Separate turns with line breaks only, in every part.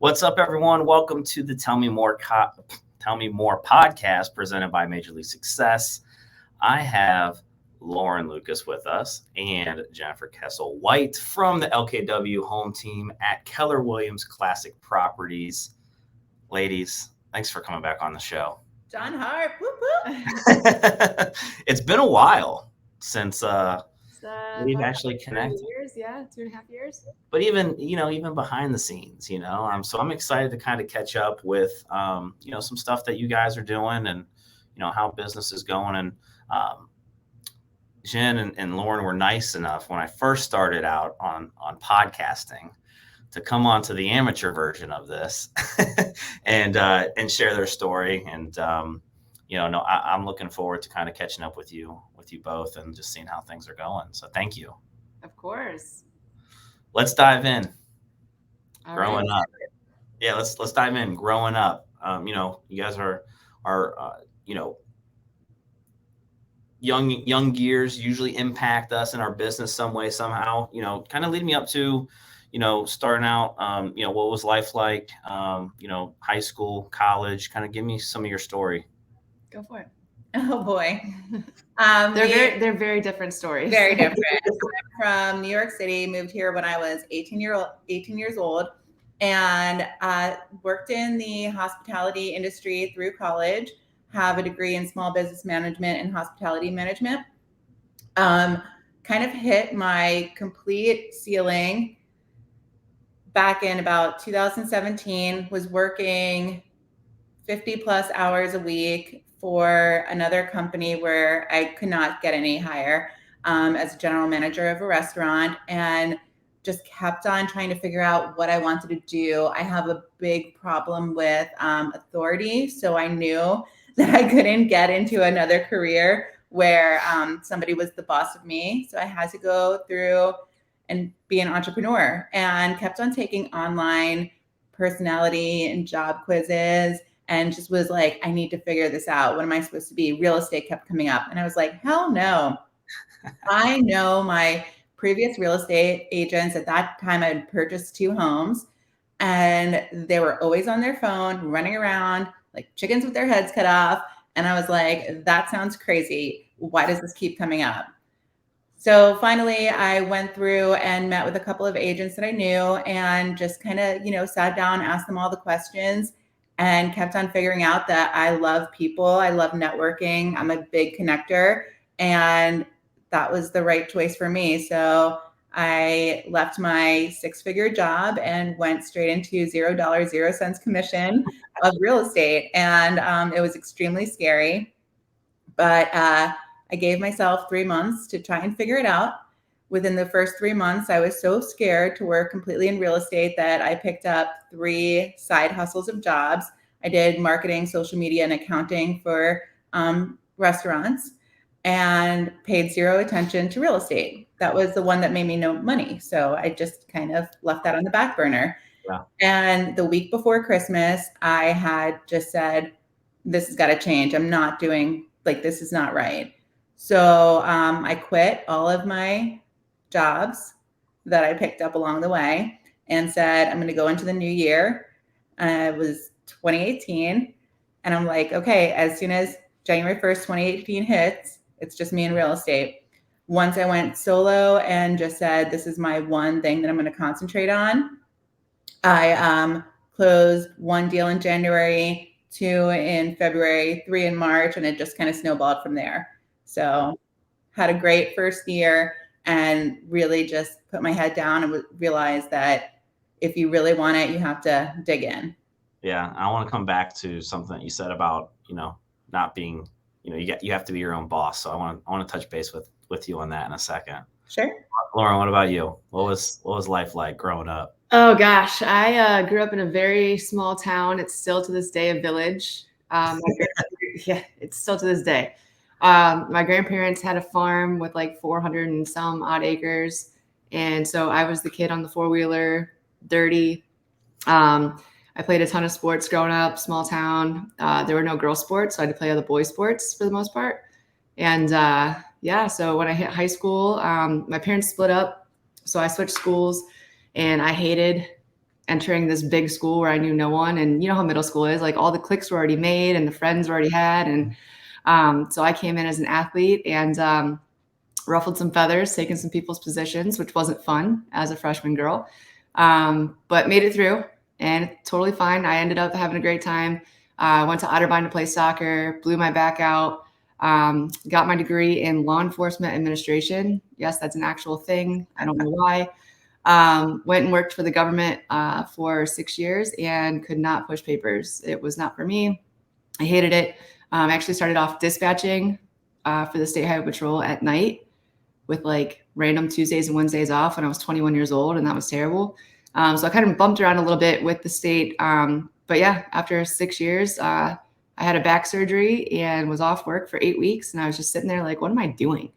What's up, everyone? Welcome to the Tell Me More podcast presented by Major League Success. I have Lauren Lucas with us and Jennifer Kessel-White from the LKW Home Team at Keller Williams Classic Properties. Ladies, thanks for coming back on the show.
Jon Harp, whoop whoop.
It's been a while since we've actually connected.
2 years, yeah, 2.5 years.
But even behind the scenes, so I'm excited to kind of catch up with, some stuff that you guys are doing and, how business is going. And Jen and Lauren were nice enough when I first started out on podcasting to come on to the amateur version of this and share their story. And, I'm looking forward to kind of catching up with you both and just seeing how things are going. So thank you.
Of course.
Let's dive in.
All
Growing
right.
up. Yeah, let's dive in. Growing up. You guys are young years usually impact us in our business some way, somehow, kind of leading me up to, starting out, what was life like, high school, college, kind of give me some of your story.
Go for it.
Oh boy.
They're very different stories.
Very different. I'm from New York City, moved here when I was 18 years old, and worked in the hospitality industry through college, have a degree in small business management and hospitality management. Kind of hit my complete ceiling back in about 2017, was working 50 plus hours a week for another company where I could not get any higher as a general manager of a restaurant, and just kept on trying to figure out what I wanted to do. I have a big problem with authority, so I knew that I couldn't get into another career where somebody was the boss of me. So I had to go through and be an entrepreneur, and kept on taking online personality and job quizzes, and just was like, I need to figure this out. What am I supposed to be? Real estate kept coming up. And I was like, hell no. I know my previous real estate agents. At that time, I had purchased 2 homes, and they were always on their phone, running around like chickens with their heads cut off. And I was like, that sounds crazy. Why does this keep coming up? So finally, I went through and met with a couple of agents that I knew, and just kind of, sat down, asked them all the questions, and kept on figuring out that I love people. I love networking. I'm a big connector, and that was the right choice for me. So I left my 6-figure job and went straight into $0, 0 cents commission of real estate. And it was extremely scary, but I gave myself 3 months to try and figure it out. Within the first 3 months, I was so scared to work completely in real estate that I picked up 3 side hustles of jobs. I did marketing, social media, and accounting for restaurants, and paid 0 attention to real estate. That was the one that made me no money. So I just kind of left that on the back burner.
Yeah.
And the week before Christmas, I had just said, this has got to change. I'm not doing, this is not right. So I quit all of my jobs that I picked up along the way and said, I'm going to go into the new year. It was 2018. And I'm like, okay, as soon as January 1st, 2018 hits, it's just me in real estate. Once I went solo and just said, this is my one thing that I'm going to concentrate on, I closed 1 deal in January, 2 in February, 3 in March, and it just kind of snowballed from there. So had a great first year, and really just put my head down and realized that if you really want it, you have to dig in.
Yeah. I want to come back to something that you said about, not being, you have to be your own boss. So I want to touch base with you on that in a second.
Sure.
Lauren, what about you? What was life like growing up?
Oh gosh, I grew up in a very small town. It's still to this day a village. Yeah, it's still to this day. My grandparents had a farm with 400 and some odd acres. And so I was the kid on the 4-wheeler, dirty. I played a ton of sports growing up, small town. There were no girl sports, so I had to play all the boy sports for the most part. And so when I hit high school, my parents split up. So I switched schools, and I hated entering this big school where I knew no one. And you know how middle school is, like all the cliques were already made and the friends were already had. And so I came in as an athlete and ruffled some feathers, taking some people's positions, which wasn't fun as a freshman girl, but made it through and totally fine. I ended up having a great time. Went to Otterbein to play soccer, blew my back out, got my degree in law enforcement administration. Yes, that's an actual thing. I don't know why. Went and worked for the government for 6 years and could not push papers. It was not for me. I hated it. Actually started off dispatching for the State Highway Patrol at night with like random Tuesdays and Wednesdays off when I was 21 years old, and that was terrible. So I kind of bumped around a little bit with the state. But yeah, after 6 years, I had a back surgery and was off work for 8 weeks. And I was just sitting there like, what am I doing?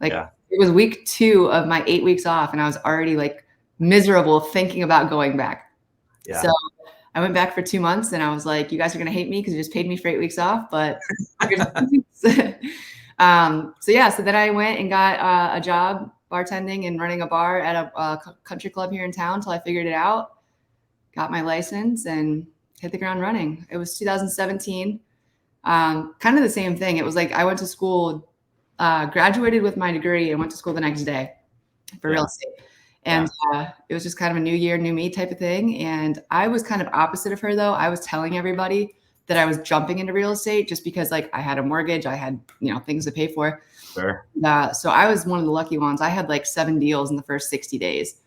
Like It was week 2 of my 8 weeks off, and I was already like miserable thinking about going back. Yeah. So I went back for 2 months and I was like, you guys are going to hate me because you just paid me for 8 weeks off, but so then I went and got a job bartending and running a bar at a country club here in town till I figured it out, got my license and hit the ground running. It was 2017. Kind of the same thing. It was like I went to school, graduated with my degree and went to school the next day for real estate. And it was just kind of a new year, new me type of thing. And I was kind of opposite of her though. I was telling everybody that I was jumping into real estate just because like I had a mortgage, I had, things to pay for.
Sure.
So I was one of the lucky ones. I had like 7 deals in the first 60 days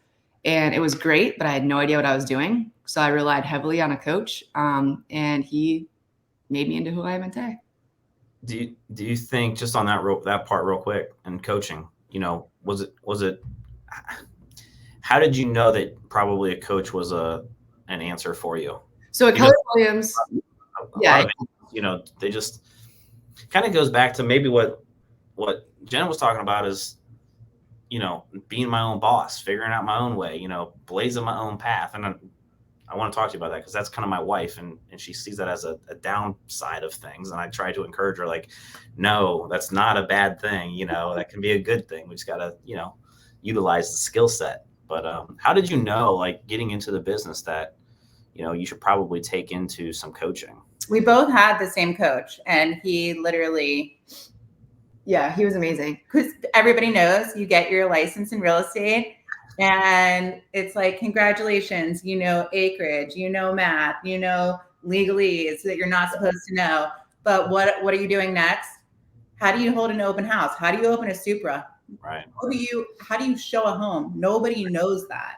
and it was great, but I had no idea what I was doing. So I relied heavily on a coach and he made me into who I am today.
Do you think, just on that part real quick, and coaching, was it how did you know that probably a coach was an answer for you?
So at Keller-Williams,
they just kind of goes back to maybe what Jen was talking about is, being my own boss, figuring out my own way, blazing my own path. And I want to talk to you about that because that's kind of my wife, and she sees that as a downside of things. And I try to encourage her, like, no, that's not a bad thing. That can be a good thing. We just got to, utilize the skill set. But how did you know, like, getting into the business that, you should probably take into some coaching?
We both had the same coach, and he literally,
he was amazing.
Because everybody knows you get your license in real estate, and it's like, congratulations, acreage, math, legalese that you're not supposed to know. But what are you doing next? How do you hold an open house? How do you open a Supra?
Right.
How do you show a home? Nobody knows that.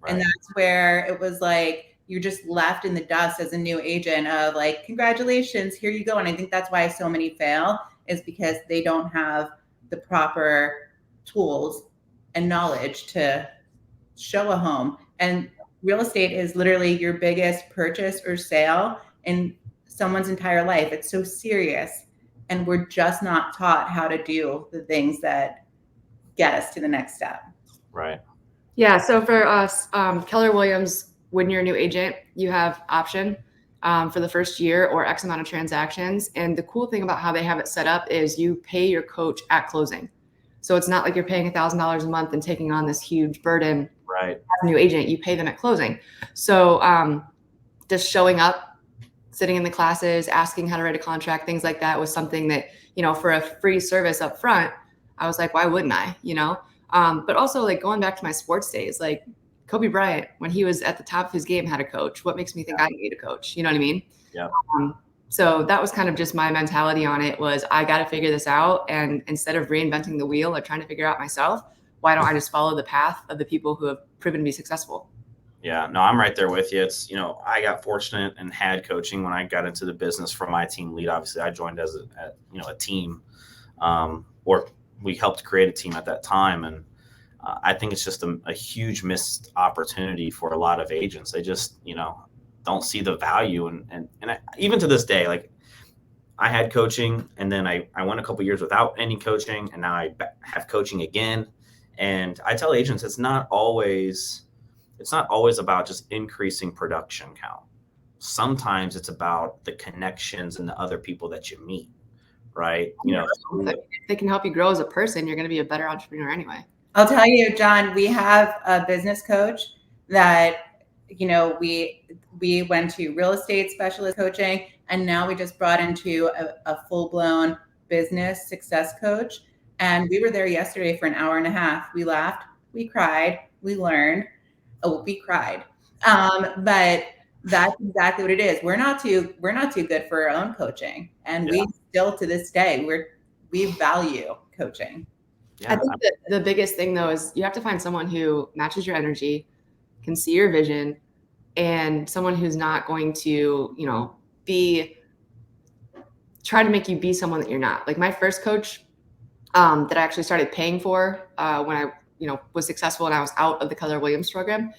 Right. And that's where it was like, you're just left in the dust as a new agent of like, congratulations, here you go. And I think that's why so many fail, is because they don't have the proper tools and knowledge to show a home. And real estate is literally your biggest purchase or sale in someone's entire life. It's so serious. And we're just not taught how to do the things that get us to the next step.
Right.
Yeah. So for us, Keller-Williams, when you're a new agent, you have option for the first year or X amount of transactions. And the cool thing about how they have it set up is you pay your coach at closing. So it's not like you're paying $1,000 a month and taking on this huge burden.
Right.
As a new agent, you pay them at closing. So just showing up, sitting in the classes, asking how to write a contract, things like that was something that, for a free service up front, I was like, why wouldn't I, but also like going back to my sports days, like Kobe Bryant, when he was at the top of his game, had a coach. What makes me think I need a coach? You know what I mean?
Yeah.
So that was kind of just my mentality on it, was I got to figure this out. And instead of reinventing the wheel or trying to figure it out myself, why don't I just follow the path of the people who have proven to be successful?
Yeah, no, I'm right there with you. It's, I got fortunate and had coaching when I got into the business from my team lead. Obviously I joined as a team, or we helped create a team at that time. And I think it's just a huge missed opportunity for a lot of agents. They just, don't see the value. And even to this day, like, I had coaching and then I went a couple years without any coaching, and now I have coaching again. And I tell agents, it's not always about just increasing production count. Sometimes it's about the connections and the other people that you meet. Right.
If they can help you grow as a person, you're going to be a better entrepreneur anyway.
I'll tell you, Jon, we have a business coach that we went to real estate specialist coaching, and now we just brought into a full-blown business success coach. And we were there yesterday for an hour and a half. We laughed, we cried, we learned. Oh, we cried. But that's exactly what it is. We're not too good for our own coaching, and we still to this day we value coaching.
I think that the biggest thing though is you have to find someone who matches your energy, can see your vision, and someone who's not going to, try to make you be someone that you're not. Like my first coach that I actually started paying for when I, was successful and I was out of the Keller Williams program,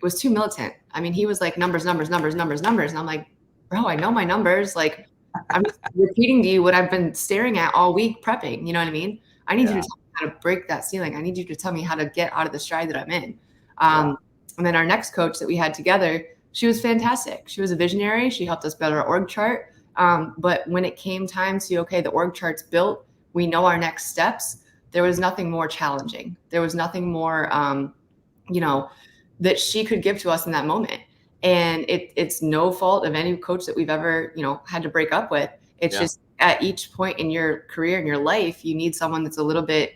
was too militant. I mean, he was like numbers. And I'm like, bro, I know my numbers. Like I'm just repeating to you what I've been staring at all week prepping. You know what I mean? I need you to tell me how to break that ceiling. I need you to tell me how to get out of the stride that I'm in. And then our next coach that we had together, she was fantastic. She was a visionary. She helped us build our org chart. But when it came time to, okay, the org chart's built, we know our next steps, there was nothing more challenging. There was nothing more, that she could give to us in that moment. And it's no fault of any coach that we've ever, had to break up with. It's just at each point in your career, in your life, you need someone that's a little bit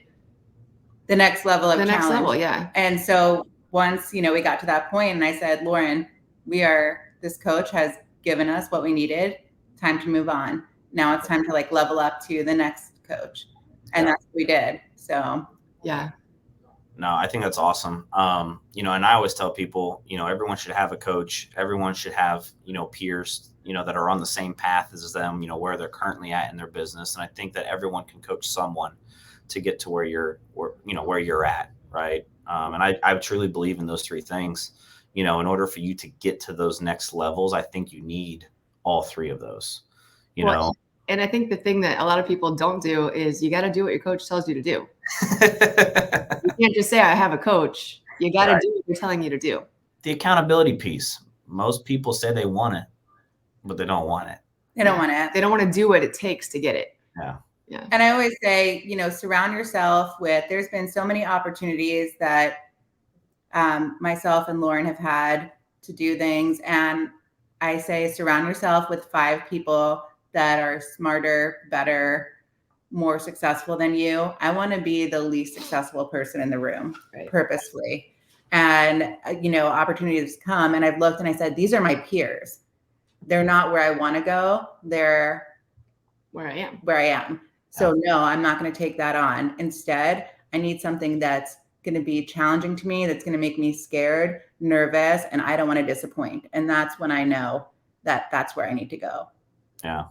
the next level of
the
challenge.
Next level, yeah.
And so once, we got to that point and I said, Lauren, this coach has given us what we needed. Time to move on. Now it's time to level up to the next coach. And that's what we did. So,
yeah.
No, I think that's awesome. And I always tell people, everyone should have a coach. Everyone should have, peers, that are on the same path as them, where they're currently at in their business. And I think that everyone can coach someone to get to where you're at. Right. And I truly believe in those three things. In order for you to get to those next levels, I think you need all three of those,
And I think the thing that a lot of people don't do is you got to do what your coach tells you to do. You can't just say, I have a coach. You got to do what they're telling you to do.
The accountability piece. Most people say they want it, but they don't want it.
They don't want it.
They don't want to do what it takes to get it.
Yeah.
Yeah. And I always say, surround yourself with, there's been so many opportunities that myself and Lauren have had to do things. And I say, surround yourself with 5 people that are smarter, better, more successful than you. I want to be the least successful person in the room, purposefully. And, opportunities come and I've looked and I said, these are my peers. They're not where I want to go. They're
where I am.
So no, I'm not going to take that on. Instead, I need something that's going to be challenging to me, that's going to make me scared, nervous, and I don't want to disappoint. And that's when I know that that's where I need to go.
Yeah.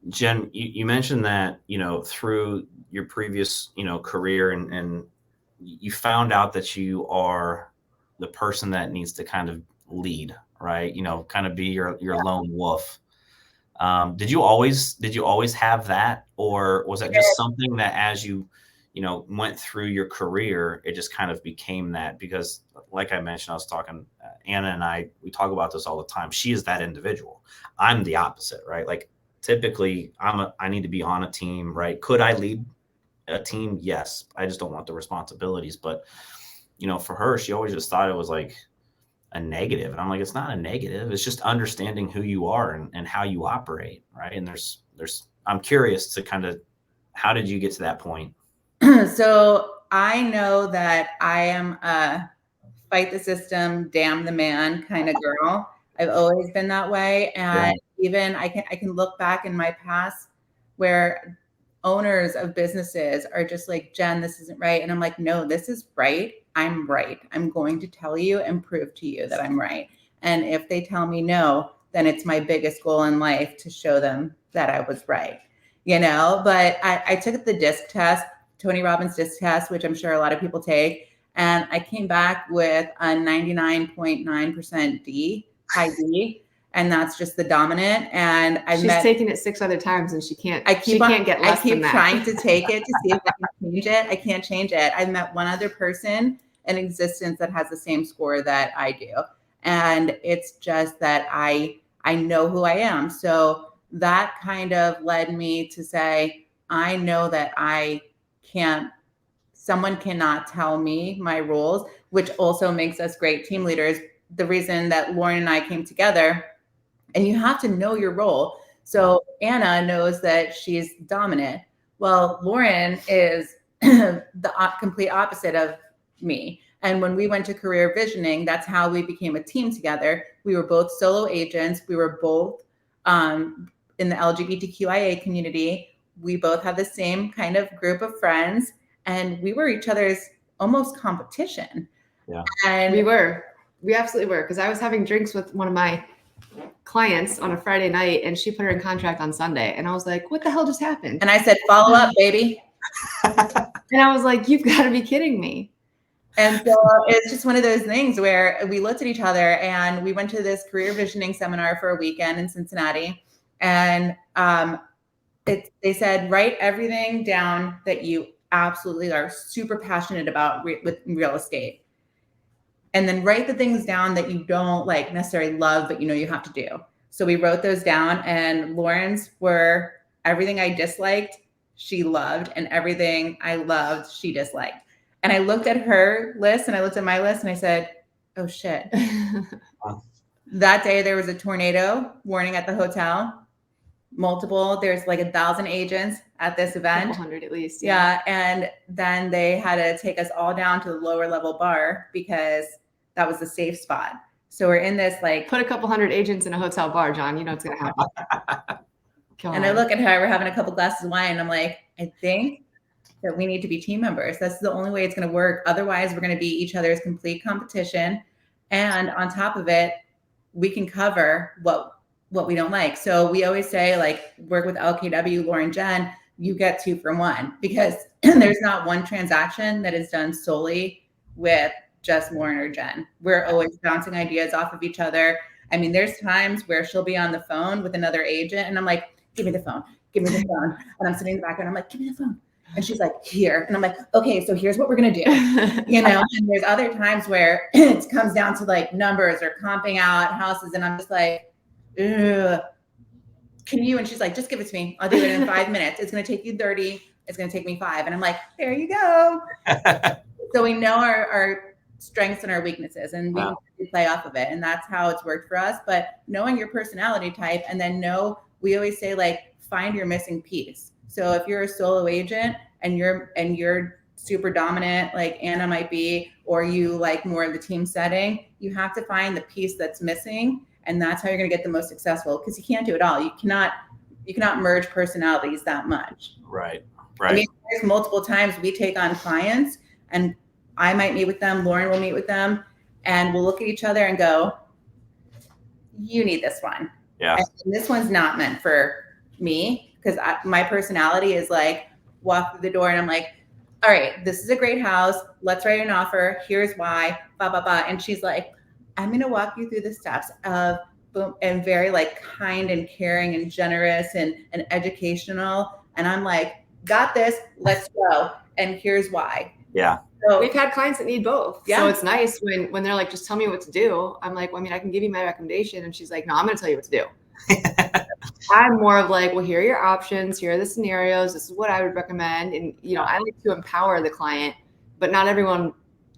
Jen, you mentioned that, through your previous, career and you found out that you are the person that needs to kind of lead, right? Kind of be your lone wolf. Did you always have that, or was that just something that as you went through your career, it just kind of became that? Because like I mentioned, I was talking, Anna and we talk about this all the time. She is that individual. I'm the opposite, right? Like typically I need to be on a team, right? Could I lead a team? Yes. I just don't want the responsibilities. But, for her, she always just thought it was like a negative. And I'm like, it's not a negative. It's just understanding who you are and how you operate. Right. And I'm curious to kind of, how did you get to that point?
So I know that I am a fight the system, damn the man kind of girl. I've always been that way. And even I can look back in my past where owners of businesses are just like, Jen, this isn't right. And I'm like, no, this is right. I'm right. I'm going to tell you and prove to you that I'm right. And if they tell me no, then it's my biggest goal in life to show them that I was right. But I took the DISC test, Tony Robbins DISC test, which I'm sure a lot of people take. And I came back with a 99.9% D, high D. And that's just the dominant. And
She's taken it 6 other times and she can't get less than that.
I keep trying to take it to see if I can change it. I can't change it. I've met one other person in existence that has the same score that I do. And it's just that I know who I am. So that kind of led me to say, I know that I can't someone cannot tell me my rules, which also makes us great team leaders. The reason that Lauren and I came together, and you have to know your role. So Anna knows that she's dominant. Well, Lauren is the complete opposite of me. And when we went to career visioning, that's how we became a team together. We were both solo agents. We were both in the LGBTQIA community. We both have the same kind of group of friends, and we were each other's almost competition.
Yeah.
And
we absolutely were. Because I was having drinks with one of my clients on a Friday night, and she put her in contract on Sunday, and I was like, what the hell just happened?
And I said, follow up, baby.
And I was like, you've got to be kidding me.
And so it's just one of those things where we looked at each other, and we went to this career visioning seminar for a weekend in Cincinnati. And they said, write everything down that you absolutely are super passionate about with real estate. And then write the things down that you don't like necessarily love, but you know you have to do. So we wrote those down, and Lauren's were everything I disliked, she loved, and everything I loved, she disliked. And I looked at her list and I looked at my list and I said, oh shit. That day there was a tornado warning at the hotel. There's like 1,000 agents at this event.
100 at least.
Yeah. And then they had to take us all down to the lower level bar because that was the safe spot. So we're in this like.
Put a couple hundred agents in a hotel bar, John. You know what's going to happen.
And I look at her, we're having a couple glasses of wine. And I'm like, I think that we need to be team members. That's the only way it's going to work. Otherwise, we're going to be each other's complete competition. And on top of it, we can cover what we don't like. So we always say, like, work with LKW, Lauren, Jen, you get 2 for 1, because there's not one transaction that is done solely with just Lauren or Jen. We're always bouncing ideas off of each other. I mean, there's times where she'll be on the phone with another agent and I'm like, give me the phone. And I'm sitting in the background. I'm like, give me the phone. And she's like, here. And I'm like, okay, so here's what we're going to do. And there's other times where it comes down to like numbers or comping out houses. And I'm just like, ugh, can you? And she's like, just give it to me. I'll do it in 5 minutes. It's going to take you 30. It's going to take me 5. And I'm like, there you go. So we know our strengths and our weaknesses, and we play off of it. And that's how it's worked for us. But knowing your personality type, and then we always say, like, find your missing piece. So if you're a solo agent and you're super dominant, like Anna might be, or you like more of the team setting, you have to find the piece that's missing. And that's how you're going to get the most successful, because you can't do it all. You cannot merge personalities that much.
Right.
I mean, there's multiple times we take on clients, and I might meet with them, Lauren will meet with them, and we'll look at each other and go, you need this one.
Yeah.
And this one's not meant for me, because my personality is like, walk through the door and I'm like, all right, this is a great house. Let's write an offer. Here's why, blah, blah, blah. And she's like, I'm going to walk you through the steps of boom, and very like kind and caring and generous and educational. And I'm like, got this, let's go. And here's why.
Yeah.
So we've had clients that need both.
Yeah.
So it's nice when they're like, just tell me what to do. I'm like, well, I mean, I can give you my recommendation. And she's like, no, I'm going to tell you what to do. I'm more of like, well, here are your options. Here are the scenarios. This is what I would recommend. And, I like to empower the client, but not everyone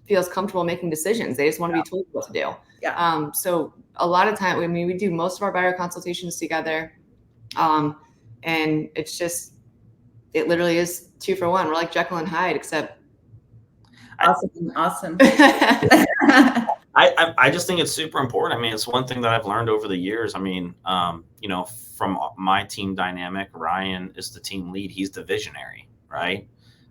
feels comfortable making decisions. They just want to be told what to do.
Yeah.
So a lot of time, we do most of our buyer consultations together. And it's just, it literally is 2 for 1. We're like Jekyll and Hyde, except.
Awesome.
I just think it's super important. I mean, it's one thing that I've learned over the years. I mean, from my team dynamic, Ryan is the team lead. He's the visionary, right?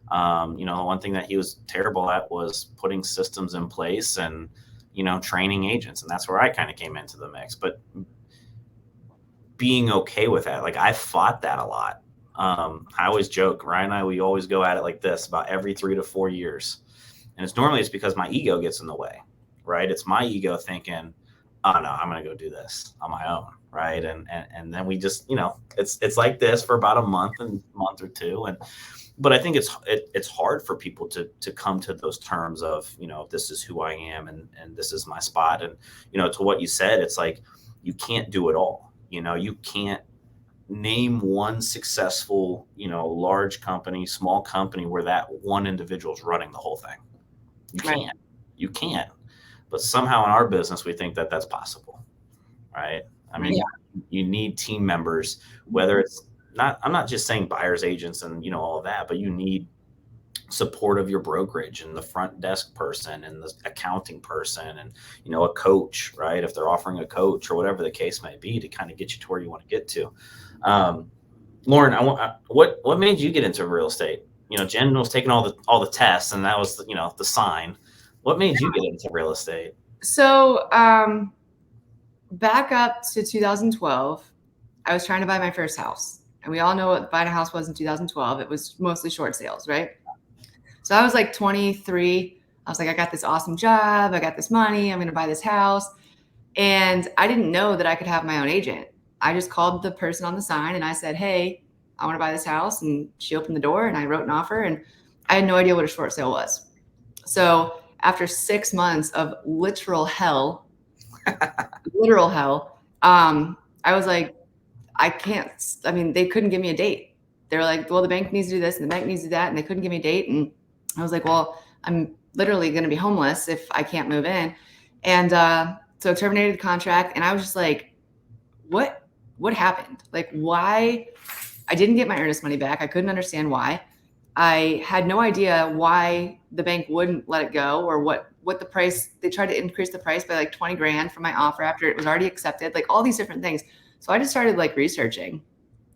The one thing that he was terrible at was putting systems in place and, training agents. And that's where I kind of came into the mix. But being okay with that, like I fought that a lot. I always joke, Ryan and I, we always go at it like this about every 3 to 4 years. And it's because my ego gets in the way, right? It's my ego thinking, oh no, I'm going to go do this on my own. Right. And then we just, it's like this for about a month or two. But I think it's hard for people to come to those terms of, this is who I am and this is my spot. And, to what you said, it's like, you can't do it all. You can't name one successful, large company, small company where that one individual is running the whole thing. You
Right.
can't. You can't. But somehow in our business, we think that that's possible, right? I mean, you need team members, whether it's not, I'm not just saying buyers agents and, all of that, but you need support of your brokerage and the front desk person and the accounting person and, a coach, right? If they're offering a coach or whatever the case may be to kind of get you to where you want to get to. Lauren, what made you get into real estate? Jen was taking all the tests and that was, the sign. What made you get into real estate?
So, back up to 2012, I was trying to buy my first house. And we all know what buying a house was in 2012. It was mostly short sales, right? So I was like 23. I was like, I got this awesome job. I got this money. I'm going to buy this house. And I didn't know that I could have my own agent. I just called the person on the sign and I said, hey, I want to buy this house. And she opened the door and I wrote an offer and I had no idea what a short sale was. So after 6 months of literal hell, I was like, they couldn't give me a date. They were like, well, the bank needs to do this and the bank needs to do that. And they couldn't give me a date. And I was like, well, I'm literally going to be homeless if I can't move in. And so I terminated the contract. And I was just like, what happened? Like, why? I didn't get my earnest money back. I couldn't understand why. I had no idea why the bank wouldn't let it go or what the price. They tried to increase the price by like 20 grand from my offer after it was already accepted, like all these different things. So I just started like researching,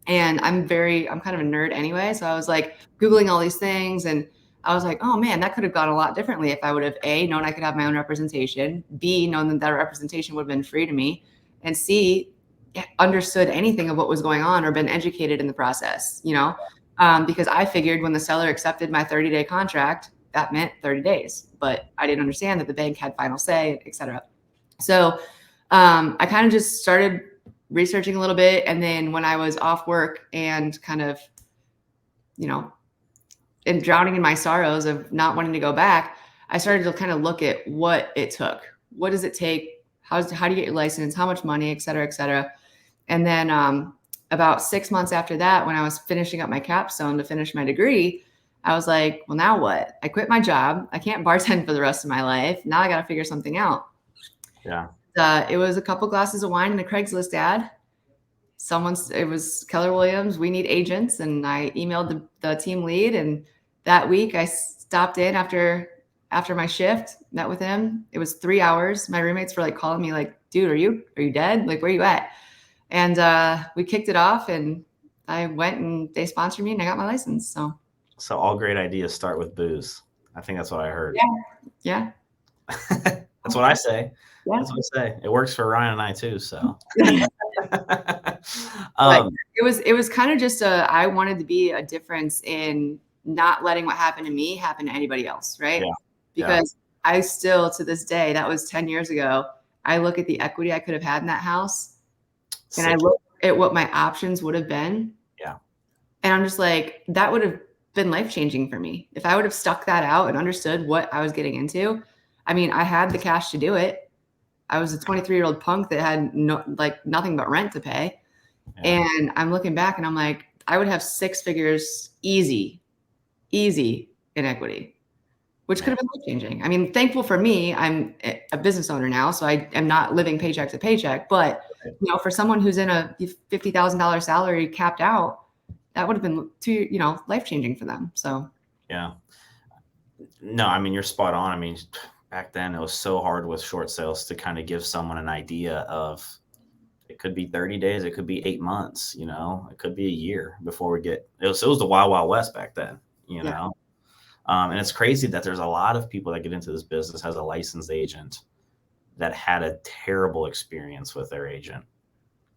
and I'm kind of a nerd anyway. So I was like Googling all these things, and I was like, oh man, that could have gone a lot differently if I would have A, known I could have my own representation, B, known that representation would have been free to me, and C, understood anything of what was going on or been educated in the process, because I figured when the seller accepted my 30-day contract, that meant 30 days, but I didn't understand that the bank had final say, et cetera. So I kind of just started researching a little bit. And then when I was off work and kind of, and drowning in my sorrows of not wanting to go back, I started to kind of look at what it took. What does it take? How do you get your license? How much money, et cetera, et cetera. And then about 6 months after that, when I was finishing up my capstone to finish my degree, I was like, well, now what? I quit my job. I can't bartend for the rest of my life. Now I got to figure something out.
Yeah.
It was a couple glasses of wine and a Craigslist ad. It was Keller Williams. We need agents. And I emailed the team lead. And that week I stopped in after my shift, met with him. It was 3 hours. My roommates were like calling me like, dude, are you dead? Like, where are you at? And we kicked it off and I went and they sponsored me and I got my license.
So all great ideas start with booze. I think that's what I heard.
Yeah.
That's what I say.
Yeah.
That's what I say. It works for Ryan and I too. So
it was kind of just I wanted to be a difference in not letting what happened to me happen to anybody else. Right.
Yeah.
Because I still, to this day, that was 10 years ago, I look at the equity I could have had in that house and I look at what my options would have been.
Yeah.
And I'm just like, that would have been life-changing for me. If I would have stuck that out and understood what I was getting into. I mean, I had the cash to do it. I was a 23-year-old punk that had nothing but rent to pay. Yeah. And I'm looking back and I'm like, I would have 6 figures easy in equity, which could have been life-changing. I mean, thankful for me, I'm a business owner now, so I am not living paycheck to paycheck. But for someone who's in a $50,000 salary capped out, that would have been too, life-changing for them. So
yeah, no, I mean, you're spot on. I mean, back then it was so hard with short sales to kind of give someone an idea of it could be 30 days, it could be 8 months, it could be a year before we get it was the Wild Wild West back then, know. And it's crazy that there's a lot of people that get into this business as a licensed agent that had a terrible experience with their agent.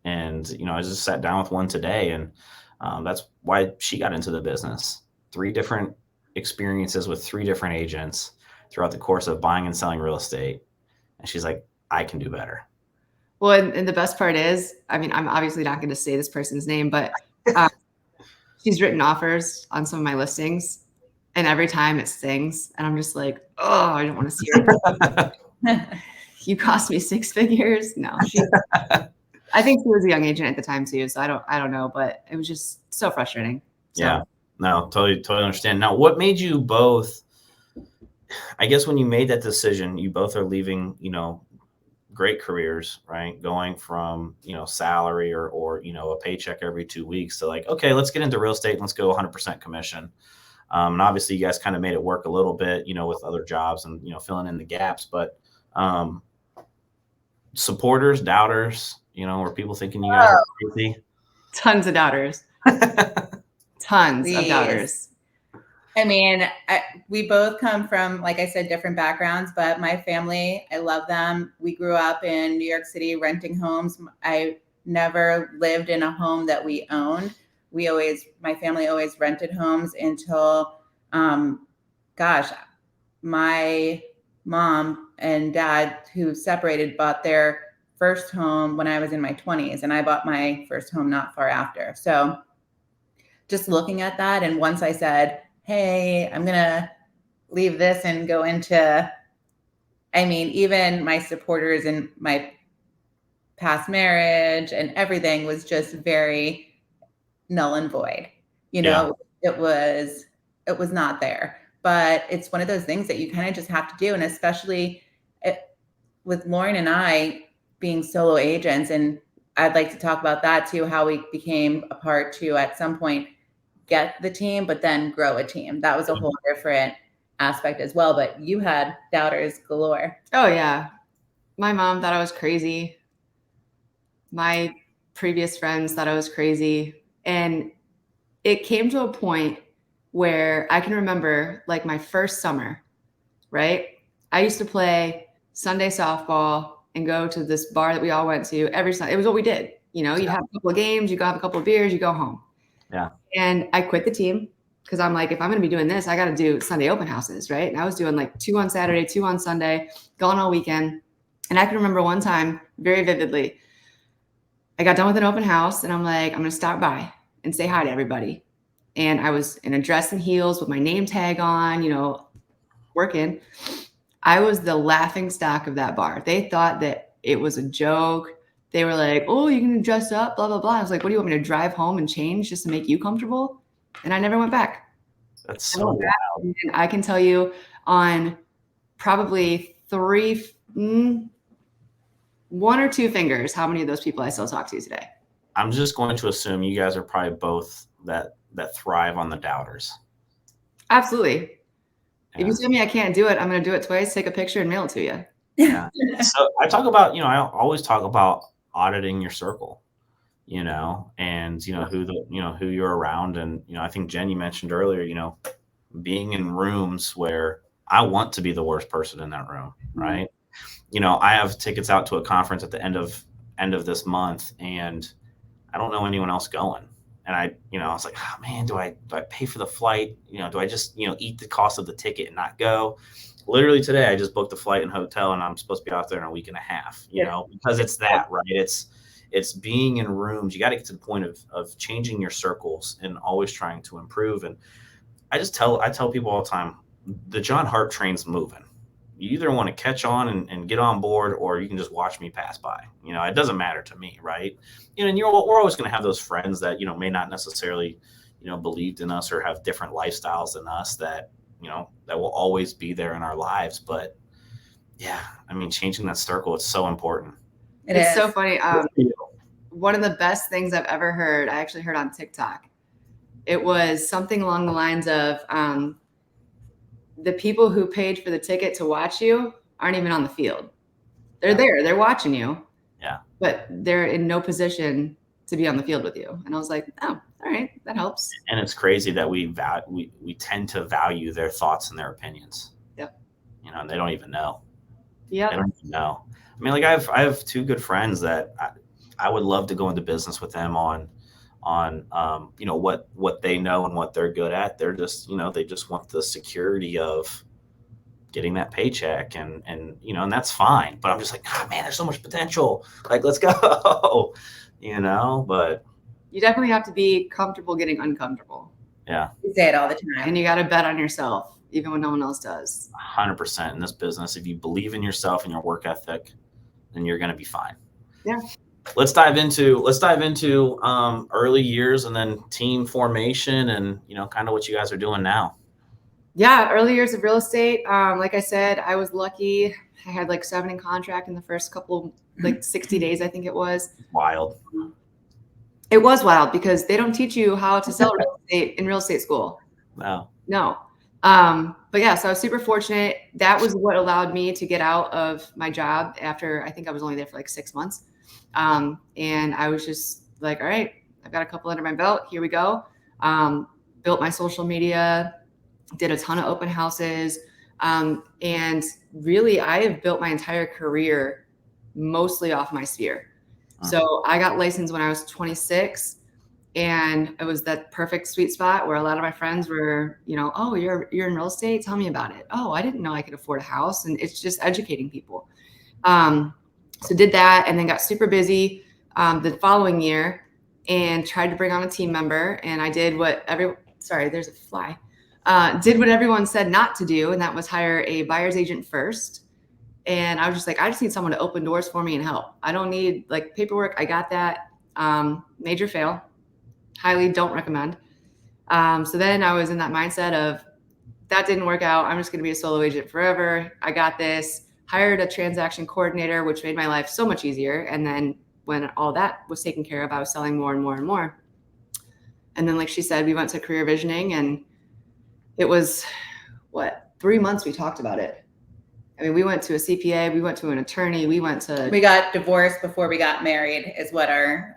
And, I just sat down with one today and that's why she got into the business. 3 different experiences with 3 different agents throughout the course of buying and selling real estate. And she's like, I can do better.
Well, and the best part is, I mean, I'm obviously not going to say this person's name, but she's written offers on some of my listings. And every time it stings. And I'm just like, oh, I don't want to see her. You cost me 6 figures. No, I think he was a young agent at the time too. So I don't know, but it was just so frustrating. So.
Yeah, no, totally understand. Now, what made you both, I guess when you made that decision, you both are leaving, great careers, right? Going from, salary or, a paycheck every 2 weeks to like, okay, let's get into real estate and let's go 100% commission. And obviously you guys kind of made it work a little bit, with other jobs and, filling in the gaps, but, supporters, doubters, were people thinking you guys were crazy?
Tons of doubters. Tons of doubters.
I mean, we both come from, like I said, different backgrounds, but my family, I love them. We grew up in New York City renting homes. I never lived in a home that we owned. My family always rented homes until, my mom and dad, who separated, bought their first home when I was in my 20s, and I bought my first home not far after. So just looking at that, and once I said, hey, I'm going to leave this and go into, even my supporters and my past marriage and everything was just very null and void. It was not there, but it's one of those things that you kind of just have to do. And especially with Lauren and I being solo agents, and I'd like to talk about that too, how we became a part to at some point get the team, but then grow a team. That was a whole different aspect as well. But you had doubters galore.
Oh yeah. My mom thought I was crazy. My previous friends thought I was crazy. And it came to a point where I can remember like my first summer, right? I used to play Sunday softball and go to this bar that we all went to every Sunday. It was what we did. You have a couple of games, you go have a couple of beers, you go home.
Yeah.
And I quit the team because I'm like, if I'm going to be doing this, I got to do Sunday open houses, right? And I was doing like 2 on Saturday, 2 on Sunday, gone all weekend. And I can remember one time very vividly, I got done with an open house and I'm like, I'm going to stop by and say hi to everybody. And I was in a dress and heels with my name tag on, working. I was the laughing stock of that bar. They thought that it was a joke. They were like, oh, you're going to dress up, blah, blah, blah. I was like, what do you want me to drive home and change just to make you comfortable? And I never went back.
That's so wild.
And I can tell you on probably 1 or 2 fingers how many of those people I still talk to today.
I'm just going to assume you guys are probably both that thrive on the doubters.
Absolutely. Yeah. If you tell me I can't do it, I'm going to do it twice, take a picture and mail it to you.
Yeah. So I talk about, I always talk about auditing your circle, and, who you're around. And, I think Jen, you mentioned earlier, being in rooms where I want to be the worst person in that room. Right. I have tickets out to a conference at the end of this month and I don't know anyone else going. And I was like, oh man, do I pay for the flight? Do I just, eat the cost of the ticket and not go? Literally today, I just booked a flight and hotel and I'm supposed to be out there in a week and a half, because it's that, right? It's being in rooms. You got to get to the point of changing your circles and always trying to improve. And I tell people all the time, the Jon Harp train's moving. You either want to catch on and get on board, or you can just watch me pass by. It doesn't matter to me, right? And we're always going to have those friends that, may not necessarily, believed in us or have different lifestyles than us that, that will always be there in our lives. But yeah, changing that circle, it's so important.
It's so funny. One of the best things I've ever heard, I actually heard on TikTok. It was something along the lines of, the people who paid for the ticket to watch you aren't even on the field. They're there, they're watching you.
Yeah.
But they're in no position to be on the field with you. And I was like, oh, all right, that helps.
And it's crazy that we tend to value their thoughts and their opinions.
Yep.
And they don't even know.
Yeah.
They don't even know. I have 2 good friends that I would love to go into business with them on what they know and what they're good at. They're just, they just want the security of getting that paycheck and that's fine. But I'm just like, oh, man, there's so much potential. Like, let's go, but
you definitely have to be comfortable getting uncomfortable.
Yeah. You say it all the time.
And you got to bet on yourself, even when no one else does.
100% in this business. If you believe in yourself and your work ethic, then you're going to be fine.
Yeah.
let's dive into early years and then team formation and, kind of what you guys are doing now.
Yeah, early years of real estate. Like I said, I was lucky. I had like 7 in contract in the first couple, like 60 days, I think it was.
Wild.
It was wild because they don't teach you how to sell real estate in real estate school. No. But yeah, so I was super fortunate. That was what allowed me to get out of my job after, I think I was only there for like 6 months. And I was just like, all right, I've got a couple under my belt. Here we go. Built my social media, did a ton of open houses. And really, I have built my entire career mostly off my sphere. So I got licensed when I was 26. And it was that perfect sweet spot where a lot of my friends were, oh, you're in real estate? Tell me about it. Oh, I didn't know I could afford a house. And it's just educating people. So did that and then got super busy the following year and tried to bring on a team member. And I did what there's a fly. Did what everyone said not to do. And that was hire a buyer's agent first. And I was just like, I just need someone to open doors for me and help. I don't need like paperwork. I got that. Major fail. Highly don't recommend. So then I was in that mindset of that didn't work out. I'm just going to be a solo agent forever. I got this. Hired a transaction coordinator, which made my life so much easier. And then when all that was taken care of, I was selling more and more and more. And then, like she said, we went to career visioning, and it was 3 months we talked about it. I mean, we went to a CPA, we went to an attorney, we
got divorced before we got married is what our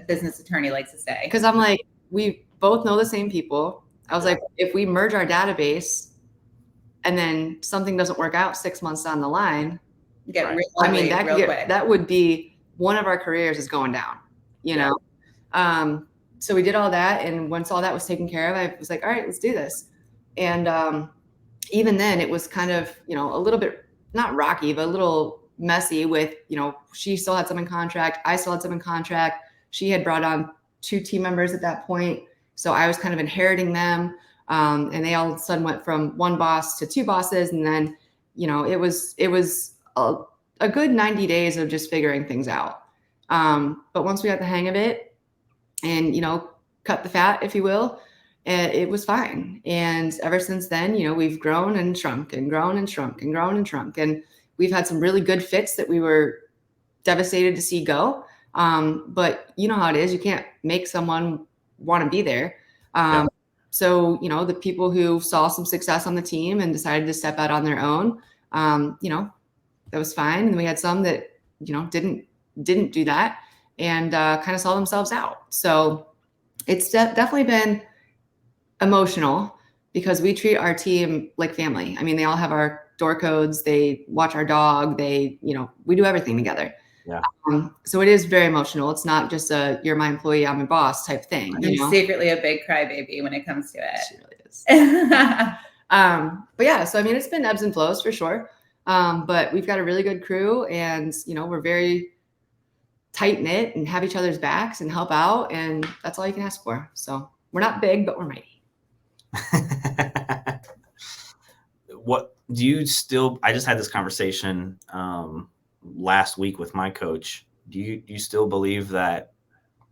business attorney likes to say.
Because I'm like, we both know the same people. I was like, if we merge our database and then something doesn't work out 6 months down the line, that would be one of our careers is going down, So we did all that. And once all that was taken care of, I was like, all right, let's do this. And even then it was kind of, a little bit, not rocky, but a little messy with, she still had some in contract. I still had some in contract. She had brought on 2 team members at that point. So I was kind of inheriting them. And they all of a sudden went from 1 boss to 2 bosses. And then, it was a good 90 days of just figuring things out. But once we got the hang of it and, cut the fat, if you will, it was fine. And ever since then, we've grown and shrunk and grown and shrunk and grown and shrunk. And we've had some really good fits that we were devastated to see go. But you know how it is. You can't make someone want to be there. So, the people who saw some success on the team and decided to step out on their own, that was fine. And we had some that, didn't do that and kind of saw themselves out. So it's definitely been emotional because we treat our team like family. I mean, they all have our door codes. They watch our dog. They, we do everything together.
Yeah.
So it is very emotional. It's not just you're my employee, I'm a boss type thing.
I'm secretly a big crybaby when it comes to it.
She really is. But yeah, so I mean, it's been ebbs and flows for sure. But we've got a really good crew, and we're very tight knit and have each other's backs and help out, and that's all you can ask for. So we're not big, but we're mighty.
What do you still? I just had this conversation last week with my coach. Do you still believe that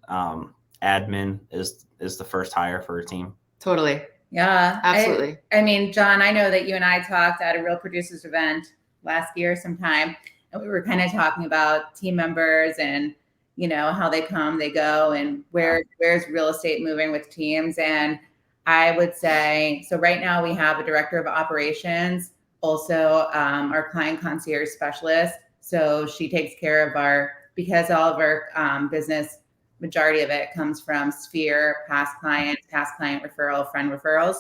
admin is the first hire for a team?
Totally.
Yeah,
absolutely.
I mean, John, I know that you and I talked at a Real Producers event last year sometime, and we were kind of talking about team members and how they come, they go, and where's real estate moving with teams. And I would say, so right now we have a director of operations, also our client concierge specialist. So she takes care of because all of our business, majority of it comes from Sphere, past client referral, friend referrals.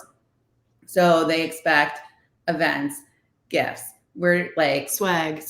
So they expect events, gifts. We're like
swag.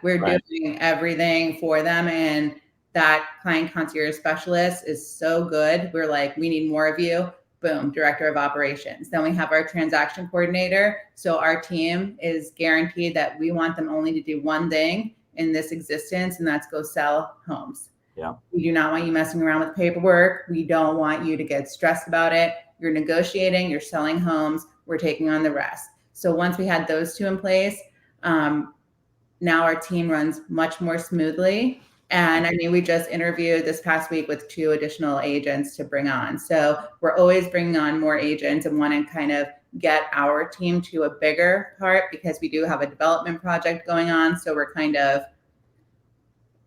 We're doing everything for them. And that client concierge specialist is so good. We're like, we need more of you. Boom, director of operations. Then we have our transaction coordinator. So our team is guaranteed that we want them only to do one thing in this existence, and that's go sell homes.
Yeah.
We do not want you messing around with paperwork. We don't want you to get stressed about it. You're negotiating, you're selling homes, we're taking on the rest. So once we had those 2 in place, now our team runs much more smoothly. And I mean, we just interviewed this past week with 2 additional agents to bring on. So we're always bringing on more agents and want to kind of get our team to a bigger part because we do have a development project going on. So we're kind of,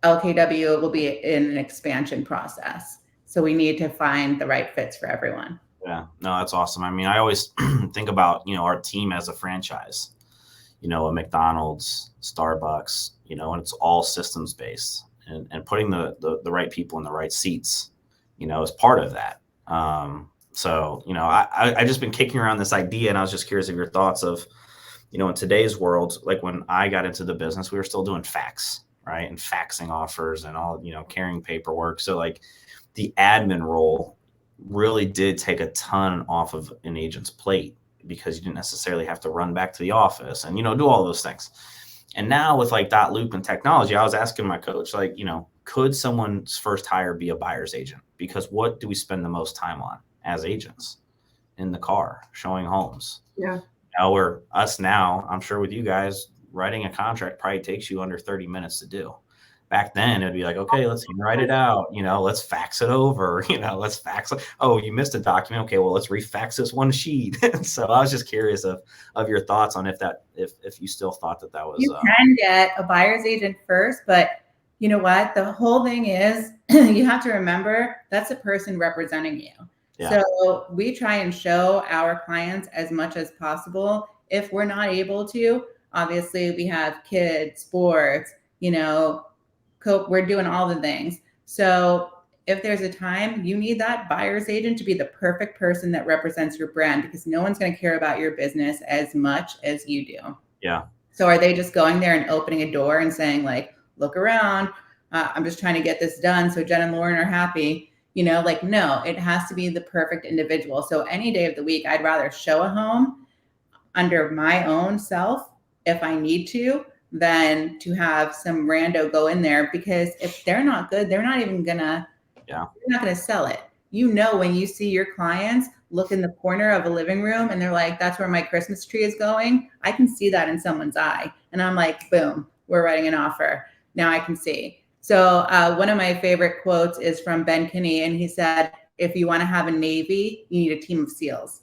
LKW will be in an expansion process. So we need to find the right fits for everyone.
Yeah, no, that's awesome. I mean, I always think about, our team as a franchise, a McDonald's, Starbucks, and it's all systems based. And putting the right people in the right seats, is part of that. So, I just been kicking around this idea, and I was just curious of your thoughts of, in today's world, like when I got into the business, we were still doing fax, right? And faxing offers and all, carrying paperwork. So like the admin role really did take a ton off of an agent's plate because you didn't necessarily have to run back to the office and, do all those things. And now with like .loop and technology, I was asking my coach, like, could someone's first hire be a buyer's agent? Because what do we spend the most time on as agents? In the car, showing homes.
Yeah.
Now, I'm sure with you guys, writing a contract probably takes you under 30 minutes to do. Back then, it'd be like, okay, let's write it out. Let's fax it over. Let's fax it. Oh, you missed a document. Okay, well, let's refax this one sheet. So I was just curious of your thoughts on if you still thought that was.
You can get a buyer's agent first, but you know what? The whole thing is you have to remember that's a person representing you. Yeah. So we try and show our clients as much as possible. If we're not able to, obviously we have kids, sports, we're doing all the things. So if there's a time you need that buyer's agent to be the perfect person that represents your brand, because no one's going to care about your business as much as you do.
Yeah.
So are they just going there and opening a door and saying like, look around, I'm just trying to get this done so Jen and Lauren are happy? No, it has to be the perfect individual. So any day of the week, I'd rather show a home under my own self if I need to, than to have some rando go in there, because if they're not good, they're not even gonna, they're not gonna sell it. When you see your clients look in the corner of a living room and they're like, that's where my Christmas tree is going. I can see that in someone's eye. And I'm like, boom, we're writing an offer. Now I can see. So one of my favorite quotes is from Ben Kinney. And he said, if you want to have a Navy, you need a team of SEALs.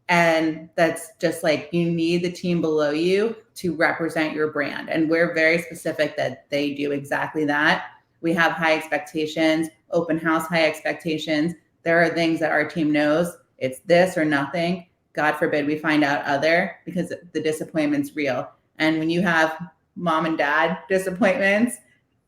And that's just like, you need the team below you to represent your brand. And we're very specific that they do exactly that. We have high expectations, open house, high expectations. There are things that our team knows. It's this or nothing. God forbid we find out other, because the disappointment's real. And when you have mom and dad disappointments,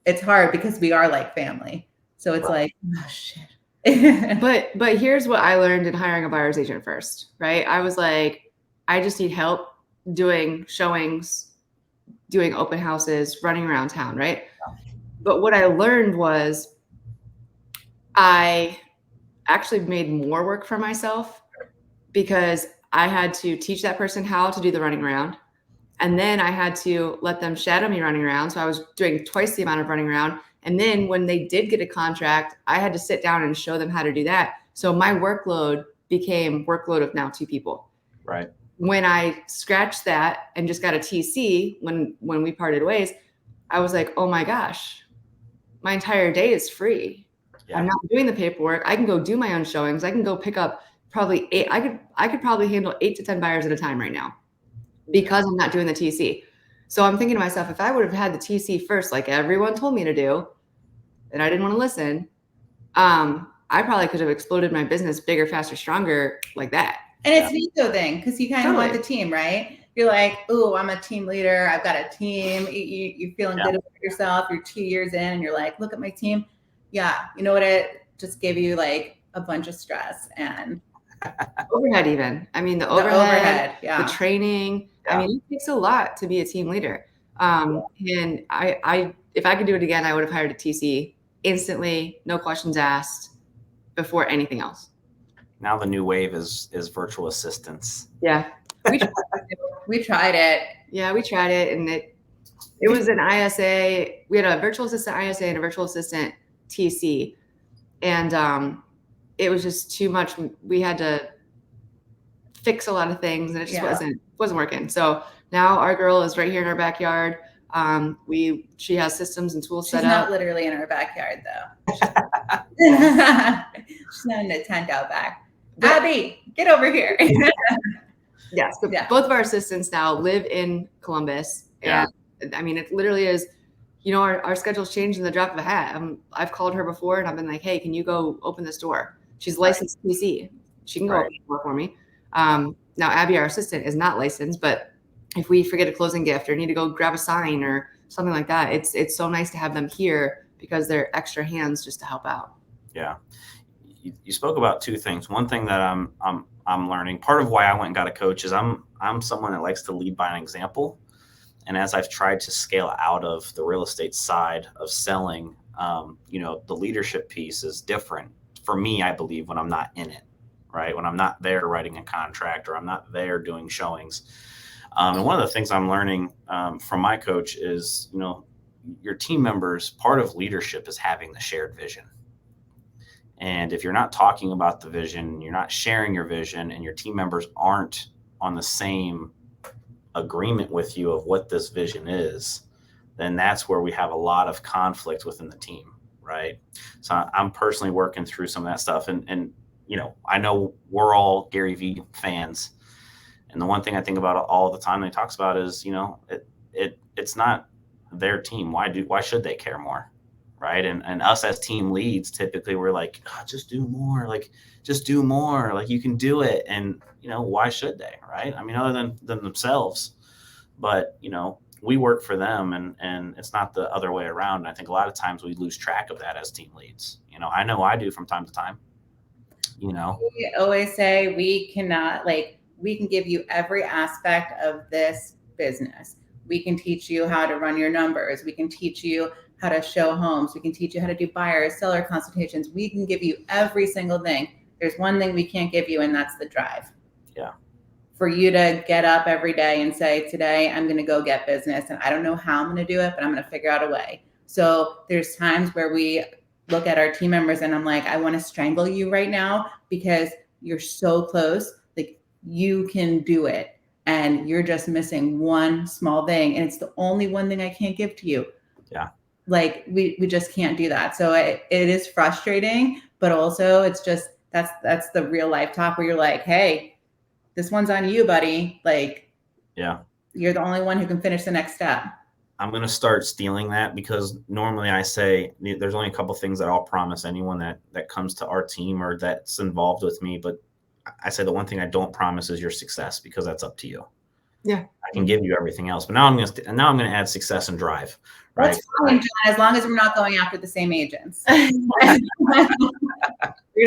it's hard because we are like family. So it's like, oh shit.
But here's what I learned in hiring a buyer's agent first, right? I was like, I just need help doing showings, doing open houses, running around town, right? But what I learned was I actually made more work for myself, because I had to teach that person how to do the running around. And then I had to let them shadow me running around. So I was doing twice the amount of running around. And then when they did get a contract, I had to sit down and show them how to do that. So my workload became workload of now 2 people.
Right.
When I scratched that and just got a TC when we parted ways, I was like, oh my gosh, my entire day is free. Yeah. I'm not doing the paperwork. I can go do my own showings. I can go pick up probably 8. I could probably handle 8 to 10 buyers at a time right now, because I'm not doing the TC. So I'm thinking to myself, if I would have had the TC first, like everyone told me to do, and I didn't want to listen, I probably could have exploded my business bigger, faster, stronger like that.
And it's an ego thing, because you kind of want the team, right? You're like, oh, I'm a team leader. I've got a team. You're feeling good about yourself. You're 2 years in and you're like, look at my team. Yeah. You know what? It just gave you like a bunch of stress and
overhead even. I mean, the overhead, the training. I mean, it takes a lot to be a team leader. And I if I could do it again, I would have hired a TC instantly, no questions asked, before anything else.
Now the new wave is virtual assistants.
Yeah.
We tried it.
Yeah, we tried it, and it was an ISA. We had a virtual assistant ISA and a virtual assistant TC. And it was just too much. We had to fix a lot of things, and it just wasn't working. So now our girl is right here in our backyard. She has systems and tools
She's
set
not
up.
literally in her backyard though. She's not in a tent out back. Abby, get over here.
Yes, but
Yeah.
both of our assistants now live in Columbus. And I mean, it literally is, our schedules change in the drop of a hat. I've called her before and I've been like, hey, can you go open this door? She's licensed PC. She can go open the door for me. Now, Abby, our assistant, is not licensed, but if we forget a closing gift or need to go grab a sign or something like that, it's so nice to have them here because they're extra hands just to help out.
Yeah. You spoke about two things. One thing that I'm learning, part of why I went and got a coach is I'm someone that likes to lead by an example. And as I've tried to scale out of the real estate side of selling, the leadership piece is different for me, I believe, when I'm not in it, right? When I'm not there writing a contract or I'm not there doing showings. And one of the things I'm learning from my coach is, your team members, part of leadership is having the shared vision. And if you're not talking about the vision, you're not sharing your vision, and your team members aren't on the same agreement with you of what this vision is, then that's where we have a lot of conflict within the team, right? So I'm personally working through some of that stuff. And I know we're all Gary Vee fans. And the one thing I think about all the time that he talks about is, it's not their team. Why should they care more? Right. And us as team leads, typically we're like, just do more, like you can do it. And, why should they? Right. I mean, other than themselves, but, we work for them and it's not the other way around. And I think a lot of times we lose track of that as team leads. I know I do from time to time, We
always say we can give you every aspect of this business. We can teach you how to run your numbers. We can teach you how to show homes. We can teach you how to do buyer, seller consultations. We can give you every single thing. There's one thing we can't give you, and that's the drive.
Yeah.
For you to get up every day and say, today I'm going to go get business, and I don't know how I'm going to do it, but I'm going to figure out a way. So there's times where we look at our team members and I'm like, I want to strangle you right now because you're so close. Like, you can do it. And you're just missing one small thing. And it's the only one thing I can't give to you.
Yeah.
Like we just can't do that. So it is frustrating, but also it's just, that's the real life talk where you're like, hey, this one's on you, buddy. Like,
yeah,
you're the only one who can finish the next step.
I'm going to start stealing that because normally I say there's only a couple things that I'll promise anyone that comes to our team or that's involved with me. But I say the one thing I don't promise is your success because that's up to you.
Yeah.
I can give you everything else, but now I'm going to add success and drive. Right.
That's fine, John, as long as we're not going after the same agents.
You're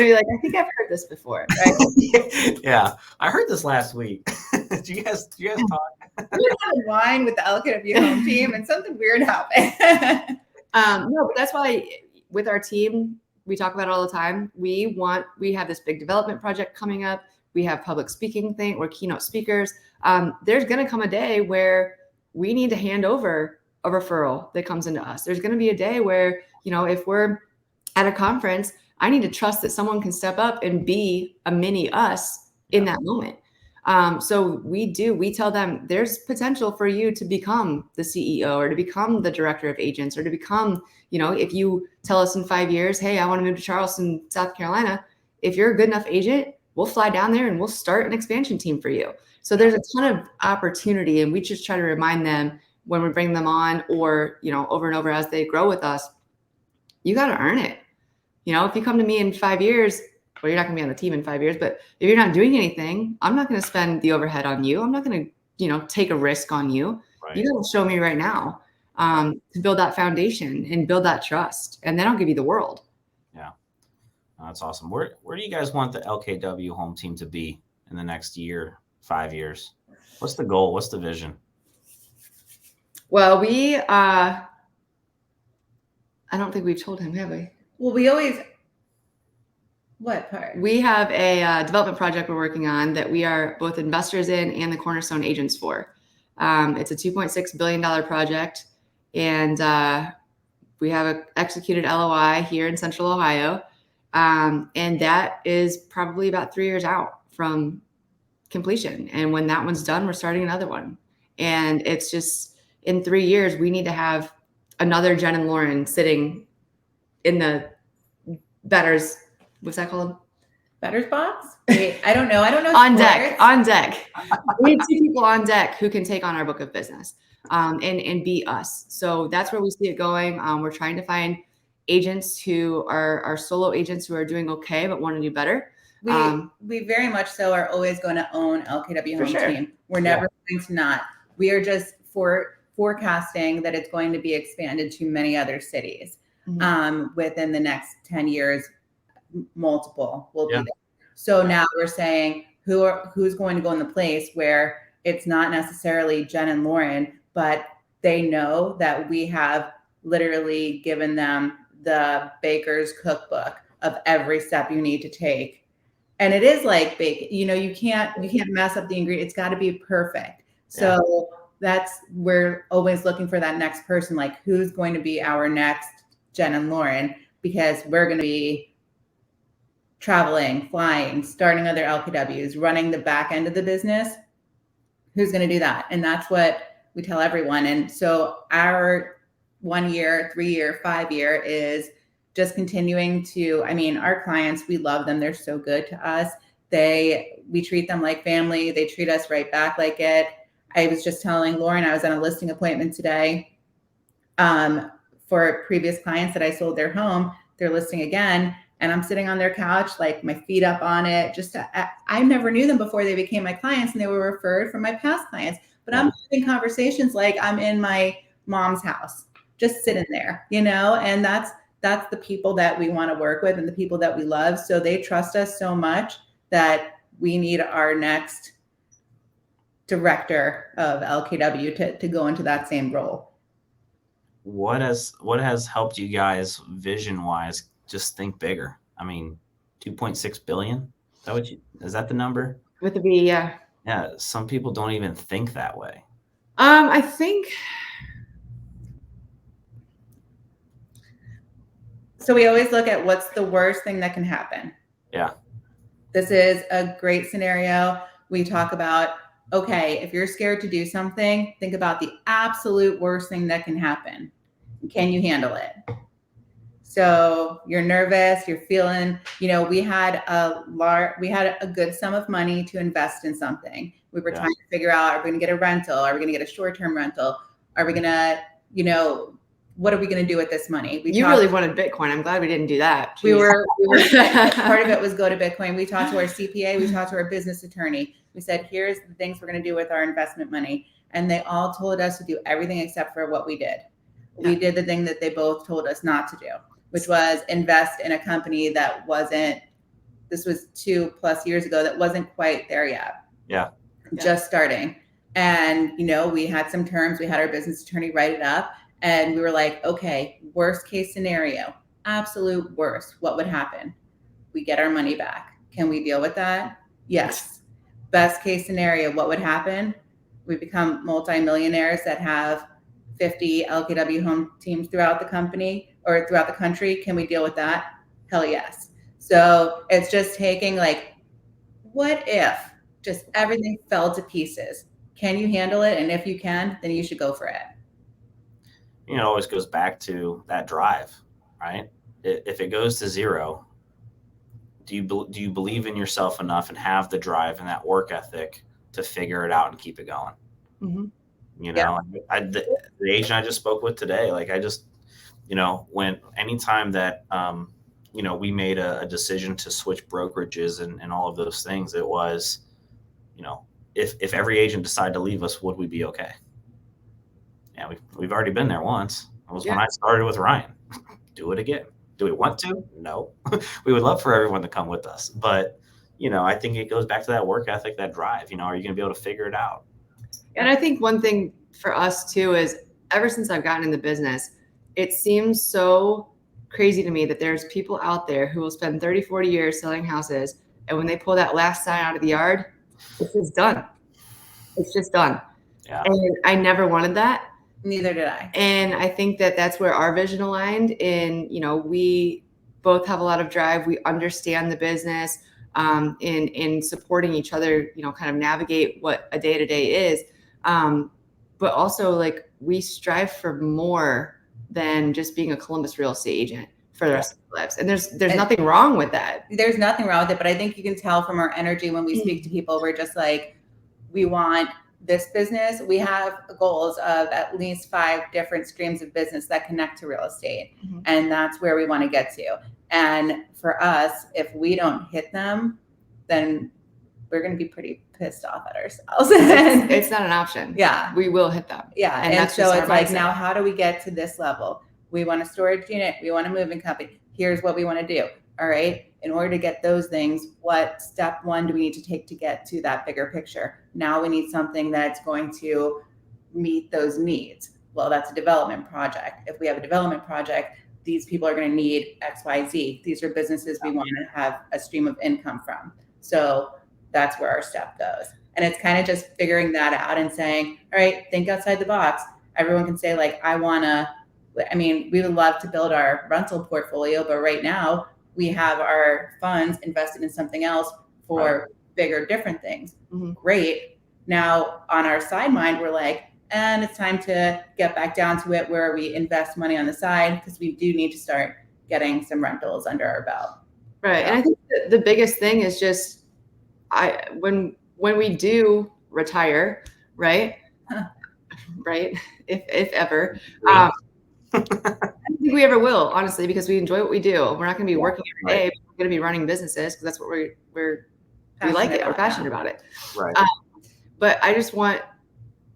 going to be like, I think I've heard this before. Right?
Yeah. I heard this last week. Did you guys talk?
We were having wine with the LKW Home Team and something weird happened.
No, but that's why with our team, we talk about it all the time. We have this big development project coming up. We have public speaking thing. We're keynote speakers. There's going to come a day where we need to hand over a referral that comes into us. There's going to be a day where, if we're at a conference, I need to trust that someone can step up and be a mini us in that moment. So we tell them there's potential for you to become the CEO or to become the director of agents or to become, if you tell us in 5 years, hey, I want to move to Charleston, South Carolina. If you're a good enough agent, we'll fly down there and we'll start an expansion team for you. So there's a ton of opportunity, and we just try to remind them when we bring them on or, over and over as they grow with us, you got to earn it. If you come to me in 5 years, well, you're not going to be on the team in 5 years, but if you're not doing anything, I'm not going to spend the overhead on you. I'm not going to, take a risk on you. Right. You got to show me right now to build that foundation and build that trust. And then I'll give you the world.
Yeah. That's awesome. Where do you guys want the LKW Home Team to be in the next year, 5 years? What's the goal? What's the vision?
Well, I don't think we've told him, have we?
Well, we always... What part?
We have a development project we're working on that we are both investors in and the cornerstone agents for. It's a $2.6 billion project, and we have an executed LOI here in Central Ohio, and that is probably about 3 years out from completion. And when that one's done, we're starting another one. And it's just, in 3 years, we need to have another Jen and Lauren sitting in the betters. What's that called?
Betters box? Wait, I don't know.
On deck. We need 2 people on deck who can take on our book of business and be us. So that's where we see it going. We're trying to find agents who are solo agents who are doing okay but want to do better.
We very much so are always going to own LKW Home Team. We're never going to not. We are just forecasting that it's going to be expanded to many other cities within the next 10 years. Multiple will be there. So now we're saying who's going to go in the place where it's not necessarily Jen and Lauren, but they know that we have literally given them the baker's cookbook of every step you need to take. And it is like bake, you can't mess up the ingredient. It's got to be perfect. So we're always looking for that next person, like who's going to be our next Jen and Lauren, because we're going to be traveling, flying, starting other LKWs, running the back end of the business. Who's going to do that? And that's what we tell everyone. And so our 1 year, 3 year, 5 year is just continuing to, our clients, we love them. They're so good to us. We treat them like family. They treat us right back like it. I was just telling Lauren, I was on a listing appointment today for previous clients that I sold their home. They're listing again. And I'm sitting on their couch, like my feet up on it. I never knew them before they became my clients, and they were referred from my past clients. But I'm having conversations like I'm in my mom's house, just sitting there, and that's the people that we want to work with and the people that we love. So they trust us so much that we need our next director of LKW to go into that same role.
What has helped you guys vision-wise just think bigger? 2.6 billion? Is that the number?
With the B, yeah.
Yeah, some people don't even think that way.
I think
so. We always look at what's the worst thing that can happen.
Yeah.
This is a great scenario. We talk about, okay, if you're scared to do something, think about the absolute worst thing that can happen. Can you handle it? So you're nervous, you're feeling, we had a good sum of money to invest in something. We were trying to figure out, are we going to get a rental? Are we going to get a short-term rental? Are we going to, what are we going to do with this money?
You really wanted Bitcoin. I'm glad we didn't do that.
We were part of it was go to Bitcoin. We talked to our CPA, we talked to our business attorney. We said, here's the things we're going to do with our investment money. And they all told us to do everything except for what we did. We did the thing that they both told us not to do, which was invest in a company that this was 2+ years ago, that wasn't quite there yet.
Yeah.
Just starting. And, we had some terms, we had our business attorney write it up, and we were like, okay, worst case scenario, absolute worst, what would happen? We get our money back. Can we deal with that? Yes. Best case scenario, what would happen? We become multimillionaires that have 50 LKW home teams throughout the company or throughout the country. Can we deal with that? Hell yes. So it's just taking what if just everything fell to pieces? Can you handle it? And if you can, then you should go for it.
It always goes back to that drive, right? If it goes to zero, do you believe in yourself enough and have the drive and that work ethic to figure it out and keep it going?
Mm-hmm.
The agent I just spoke with today, when anytime that, we made a decision to switch brokerages and all of those things, it was, if every agent decided to leave us, would we be okay? Yeah, we've already been there once. It was when I started with Ryan. Do it again. Do we want to? No. We would love for everyone to come with us. But, I think it goes back to that work ethic, that drive. Are you going to be able to figure it out?
And I think one thing for us too is ever since I've gotten in the business, it seems so crazy to me that there's people out there who will spend 30, 40 years selling houses. And when they pull that last sign out of the yard, it's just done. It's just done.
Yeah.
And I never wanted that.
Neither did I.
And I think that that's where our vision aligned in, we both have a lot of drive. We understand the business in supporting each other, kind of navigate what a day-to-day is. but also like we strive for more than just being a Columbus real estate agent for the rest of our lives. And there's nothing wrong with that.
There's nothing wrong with it, but I think you can tell from our energy when we speak to people, we're just like, we want this business. We have goals of at least 5 different streams of business that connect to real estate. And that's where we want to get to. And for us, if we don't hit them, then we're going to be pretty pissed off at ourselves.
It's not an option.
Yeah.
We will hit them.
Yeah.
And that's
so it's like,
mindset.
now how do we get to this level? We want a storage unit. We want a moving company. Here's what we want to do. All right. In order to get those things, what step 1 do we need to take to get to that bigger picture? Now we need something that's going to meet those needs. Well, that's a development project. If we have a development project, these people are going to need X, Y, Z. These are businesses we want to have a stream of income from. So that's where our step goes. And it's kind of just figuring that out and saying, all right, think outside the box. Everyone can say like, we would love to build our rental portfolio, but right now we have our funds invested in something else for bigger, different things. Great. Now on our side mind, we're like, and it's time to get back down to it where we invest money on the side because we do need to start getting some rentals under our belt.
Right. And I think the biggest thing is just when we do retire, right? Right. If ever. I don't think we ever will, honestly, because we enjoy what we do. We're not going to be working every day. We're going to be running businesses because that's what we like it. We're passionate about it.
Right.
But I just want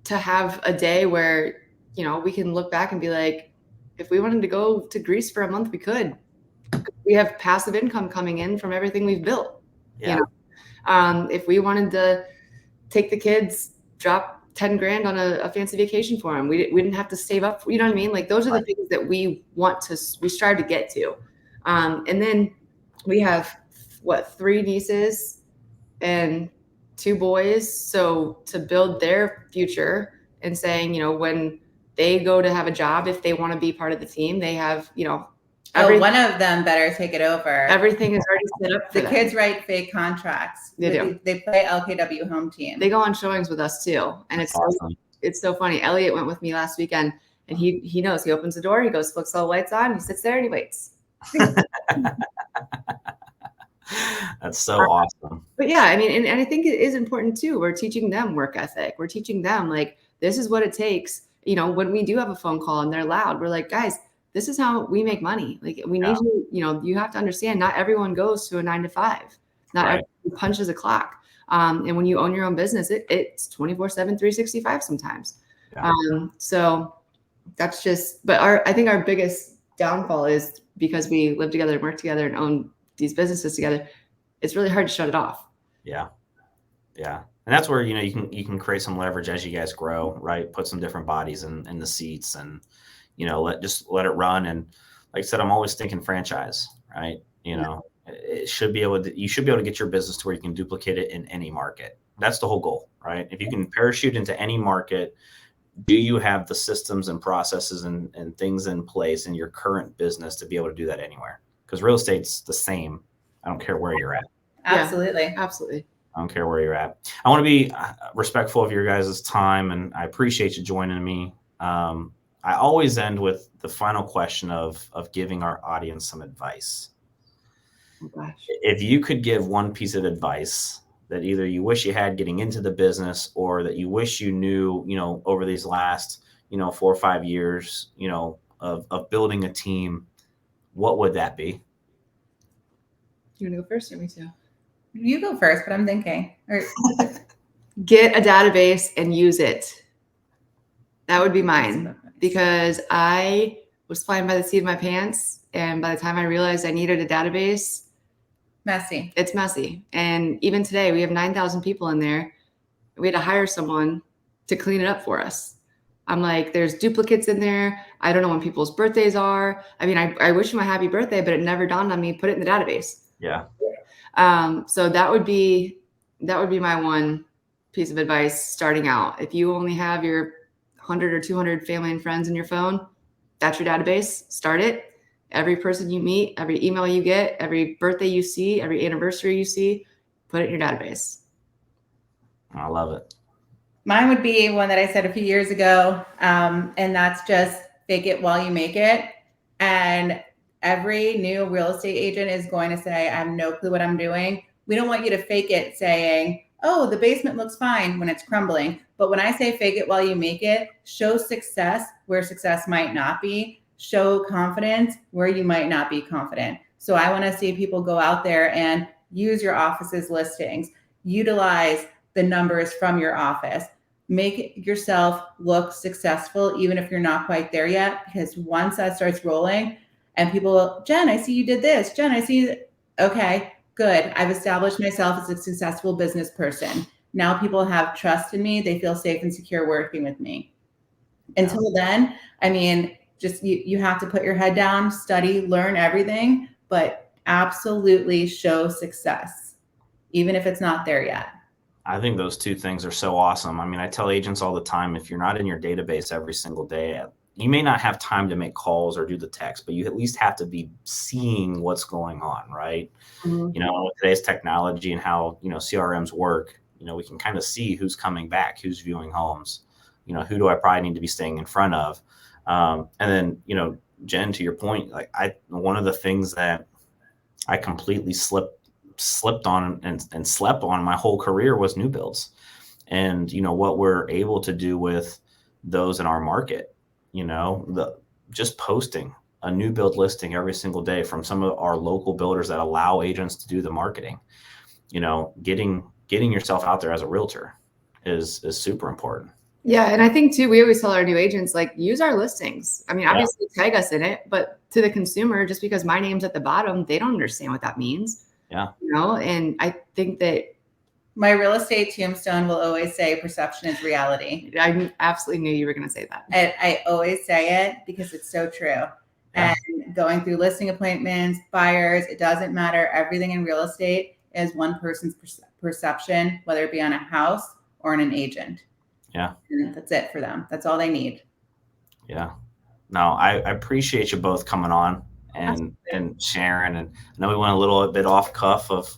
to have a day where, we can look back and be like, if we wanted to go to Greece for a month, we could. We have passive income coming in from everything we've built.
Yeah.
If we wanted to take the kids, drop 10 grand on a fancy vacation for them, we didn't have to save up. You know what I mean? Like those are the things that we strive to get to. And then we have 3 nieces and 2 boys. So to build their future and saying, when they go to have a job, if they want to be part of the team, they have,
one of them better take it over.
Everything is already set up for
the
them.
Kids write fake contracts.
They do.
They play LKW Home Team.
They go on showings with us too. And it's awesome. It's so funny. Elliot went with me last weekend and he knows. He opens the door, he goes, flicks all the lights on, he sits there and he waits.
That's so awesome.
But yeah, and I think it is important too. We're teaching them work ethic. We're teaching them like, this is what it takes. When we do have a phone call and they're loud, we're like, guys, this is how we make money. Like we need you, you have to understand not everyone goes to a 9 to 5. Not everyone punches a clock. And when you own your own business, it's 24/7, 365 sometimes. Yeah. So that's just, but I think our biggest downfall is because we live together and work together and own these businesses together. It's really hard to shut it off.
Yeah. Yeah. And that's where, you can create some leverage as you guys grow, right? Put some different bodies in the seats and, let it run. And like I said, I'm always thinking franchise, right? You should be able to get your business to where you can duplicate it in any market. That's the whole goal, right? If you can parachute into any market, do you have the systems and processes and things in place in your current business to be able to do that anywhere? Because real estate's the same. I don't care where you're at.
Absolutely.
Yeah, absolutely.
I don't care where you're at. I want to be respectful of your guys' time, and I appreciate you joining me. I always end with the final question of giving our audience some advice.
Oh, gosh.
If you could give one piece of advice that either you wish you had getting into the business or that you wish you knew, over these last, 4 or 5 years, of building a team, what would that be?
You want to go first or me too?
You go first, but I'm thinking.
Get a database and use it. That would be mine because I was flying by the seat of my pants. And by the time I realized I needed a database, it's messy. And even today we have 9,000 people in there. We had to hire someone to clean it up for us. I'm like, there's duplicates in there. I don't know when people's birthdays are. I wish them a happy birthday, but it never dawned on me, put it in the database.
Yeah.
So that would be my one piece of advice starting out. If you only have your 100 or 200 family and friends in your phone, that's your database. Start it. Every person you meet, every email you get, every birthday you see, every anniversary you see, put it in your database.
I love it.
Mine would be one that I said a few years ago, and that's just fake it while you make it. And every new real estate agent is going to say, I have no clue what I'm doing. We don't want you to fake it saying, oh, the basement looks fine when it's crumbling. But when I say fake it while you make it, show success where success might not be, show confidence where you might not be confident. So I want to see people go out there and use your office's listings, utilize the numbers from your office, make yourself look successful, even if you're not quite there yet, because once that starts rolling and people, Jen, I see you did this. Jen, I see, okay, good. I've established myself as a successful business person. Now people have trust in me. They feel safe and secure working with me. Until then, I mean, just you have to put your head down, study, learn everything, but absolutely show success, even if it's not there yet.
I think those two things are so awesome. I mean, I tell agents all the time, if you're not in your database every single day, you may not have time to make calls or do the text, but you at least have to be seeing what's going on, right?
Mhm.
You know, with today's technology and how, you know, CRMs work, you know, we can kind of see who's coming back, who's viewing homes, you know, who do I probably need to be staying in front of? And then, you know, Jen, to your point, like one of the things that I completely slipped on and slept on my whole career was new builds. And, you know, what we're able to do with those in our market, you know, just posting a new build listing every single day from some of our local builders that allow agents to do the marketing, you know, getting yourself out there as a realtor is super important.
Yeah. And I think too, we always tell our new agents, like, use our listings. I mean, obviously tag us in it, but to the consumer, just because my name's at the bottom, they don't understand what that means.
Yeah.
You know, and I think that
my real estate tombstone will always say perception is reality.
I absolutely knew you were going to say that.
And I always say it because it's so true.
Yeah.
And going through listing appointments, buyers, it doesn't matter. Everything in real estate is one person's perception, whether it be on a house or on an agent.
Yeah.
And that's it for them. That's all they need.
Yeah. No, I appreciate you both coming on and sharing. And I know we went a little bit off cuff of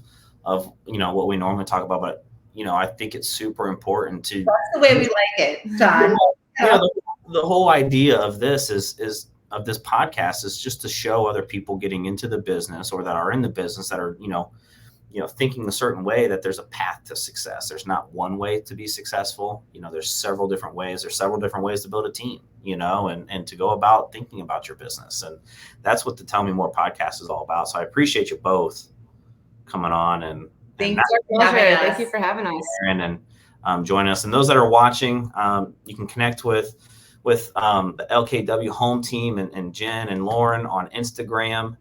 you know what we normally talk about, but you know I think it's super important to.
That's the way we like it, Jon.
Yeah, the whole idea of this is of this podcast is just to show other people getting into the business or that are in the business that are you know thinking a certain way, that there's a path to success. There's not one way to be successful. You know, there's several different ways. There's several different ways to build a team, you know, and to go about thinking about your business. And that's what the Tell Me More podcast is all about. So I appreciate you both coming on and
Thank
you for having us.
And joining us. And those that are watching, you can connect with the LKW Home Team and Jen and Lauren on Instagram.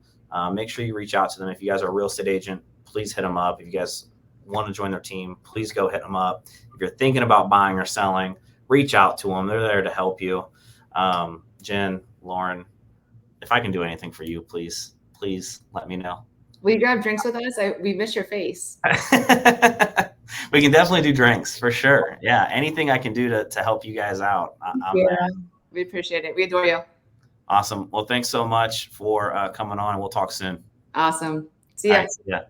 Make sure you reach out to them. If you guys are a real estate agent, please hit them up. If you guys want to join their team, please go hit them up. If you're thinking about buying or selling, reach out to them. They're there to help you. Jen, Lauren, if I can do anything for you, please let me know.
Will you grab drinks with us? We miss your face.
We can definitely do drinks for sure. Yeah. Anything I can do to help you guys out. I'm there.
We appreciate it. We adore you.
Awesome. Well, thanks so much for coming on, and we'll talk soon.
Awesome. See ya.
Right, yeah.